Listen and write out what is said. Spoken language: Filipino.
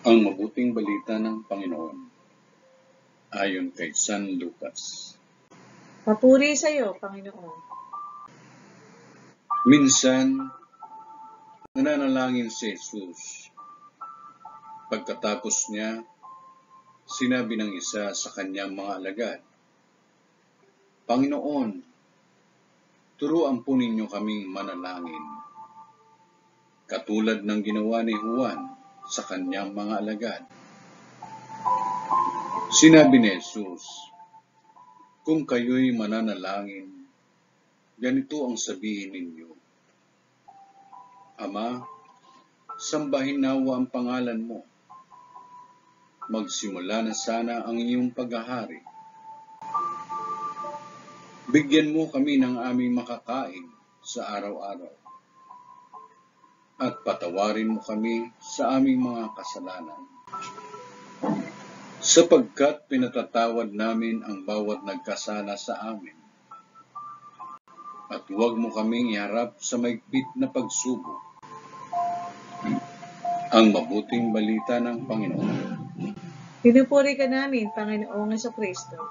Ang mabuting balita ng Panginoon ayon kay San Lucas. Papuri sa iyo, Panginoon. Minsan, nananalangin si Jesus. Pagkatapos niya, sinabi ng isa sa kanyang mga alagad, Panginoon, turuan po ninyo kaming manalangin, katulad ng ginawa ni Juan sa kanyang mga alagad. Sinabi ni Jesus, kung kayo'y mananalangin, ganito ang sabihin ninyo, Ama, sambahin nawa ang pangalan mo. Magsimula na sana ang iyong paghahari. Bigyan mo kami ng aming makakain sa araw-araw. At patawarin mo kami sa aming mga kasalanan. Sapagkat pinatatawad namin ang bawat nagkasala sa amin. At huwag mo kaming iharap sa mahigpit na pagsubok. Ang mabuting balita ng Panginoon. Pinupuri ka namin, Panginoong Jesucristo.